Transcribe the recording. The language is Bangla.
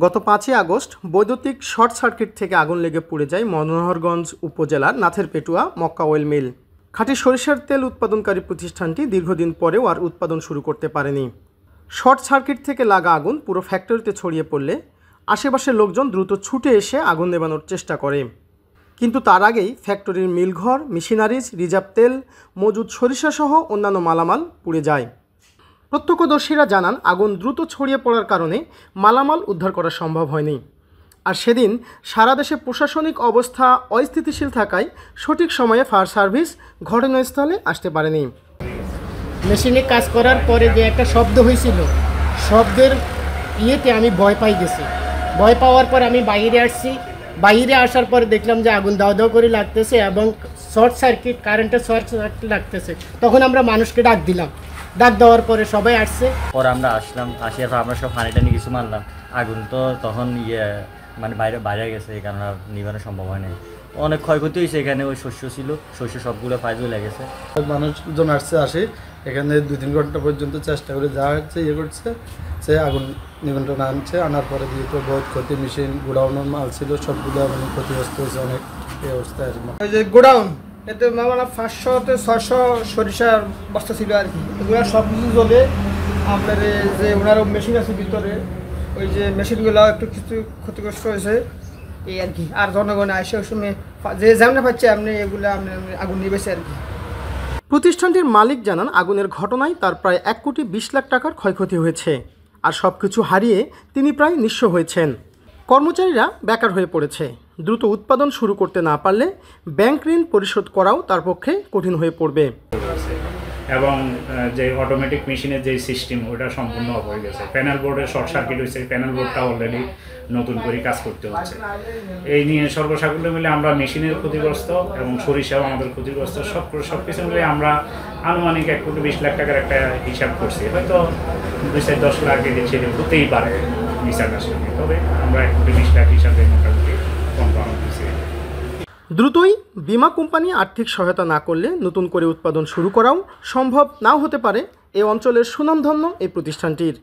গত 5ই আগস্ট বৈদ্যুতিক শর্ট সার্কিট থেকে আগুন লেগে পুড়ে যায় মনোহরগঞ্জ উপজেলার নাথেরপেটুয়া মক্কা অয়েল মিল। খাঁটি সরিষার তেল উৎপাদনকারী প্রতিষ্ঠানটি দীর্ঘদিন পরেও আর উৎপাদন শুরু করতে পারেনি। শর্ট সার্কিট থেকে লাগা আগুন পুরো ফ্যাক্টরিতে ছড়িয়ে পড়লে আশেপাশের লোকজন দ্রুত ছুটে এসে আগুন নেভানোর চেষ্টা করে, কিন্তু তার আগেই ফ্যাক্টরির মিলঘর, মেশিনারিজ, রিজার্ভ তেল, মজুদ সরিষাসহ অন্যান্য মালামাল পুড়ে যায়। প্রত্যক্ষদর্শীরা জানান, আগুন দ্রুত ছড়িয়ে পড়ার কারণে মালামাল উদ্ধার করা সম্ভব হয়নি। আর সেদিন সারা দেশে প্রশাসনিক অবস্থা অস্থিতিশীল থাকায় সঠিক সময়ে ফায়ার সার্ভিস ঘটনাস্থলে আসতে পারেনি। মেশিনে কাজ করার পরে যে একটা শব্দ হয়েছিল, শব্দের ইয়েতে আমি ভয় পাই গেছি। ভয় পাওয়ার পর আমি বাইরে আসছি। বাইরে আসার পরে দেখলাম যে আগুন দাও দাও করে লাগতেছে এবং কারেন্টের শর্ট সার্কিট লাগতেছে। তখন আমরা মানুষকে ডাক দিলাম। ডাক দেওয়ার পরে সবাই আসছে। পরে আমরা আসলাম, আসার পর আমরা সব পানি টানি কিছু মারলাম। আগুন তো তখন বাইরে গেছে, এই কারণে নিবানো সম্ভব হয় নাই। অনেক ক্ষয়ক্ষতি হয়েছে। এখানে ওই শস্য ছিল, শস্য সবগুলো ফাইজও লেগেছে। মানুষজন আসে এখানে 2-3 ঘন্টা পর্যন্ত চেষ্টা করে যা হচ্ছে করছে, সে আগুন নিয়ন্ত্রণ আনার পরে দিয়ে তো বহুত ক্ষতি। মেশিন গোডাউনের মাল ছিল সবগুলো ক্ষতিগ্রস্ত হয়েছে অনেক এই অবস্থায়। ওই যে গোডাউন, এতে মানে 500-600 সরিষার বস্তা ছিল আর কি। এগুলো সব কিছু জ্বলে আপনার যে ওনার মেশিন আছে ভিতরে, ওই যে মেশিনগুলো একটু কিছু ক্ষতিগ্রস্ত হয়েছে এই আর কি। আর জনগণ আসে ওই সময় যে যেমন পাচ্ছে এমনি এগুলো আগুন নিবেছে আর কি। প্রতিষ্ঠানটির মালিক জানান, আগুনের ঘটনায় তার প্রায় 1,20 লাখ টাকার ক্ষয়ক্ষতি হয়েছে। আর সব কিছু হারিয়ে তিনি প্রায় নিঃস্ব হয়েছেন। কর্মচারীরা বেকার হয়ে পড়েছে। দ্রুত উৎপাদন শুরু করতে না পারলে ব্যাংক ঋণ পরিশোধ করাও তার পক্ষে কঠিন হয়ে পড়বে। এবং যে অটোমেটিক মেশিনের যে সিস্টেম, ওটা সম্পূর্ণ অফ হয়ে গেছে। প্যানেল বোর্ডের শর্ট সার্কিট হয়েছে, প্যানেল বোর্ডটা অলরেডি নতুন করে কাজ করতে হচ্ছে। এই নিয়ে সর্বসাকুল্যে মিলে আমরা মেশিনের ক্ষতিগ্রস্ত এবং সরিষাও আমাদের ক্ষতিগ্রস্ত। সব কিছু মিলে আমরা আনুমানিক 1,20 লাখ টাকার একটা হিসাব করছি। হয়তো 2-10 লাখ ছেলে হতেই পারে হিসাবের সঙ্গে, তবে আমরা 1,20 লাখ হিসাবে মোটামুটি কম দিচ্ছি। দ্রুতই বিমা কোম্পানি আর্থিক সহায়তা না করলে নতুন করে উৎপাদন শুরু করাও সম্ভব নাও হতে পারে এই অঞ্চলের সুনামধন্য এই প্রতিষ্ঠানটির।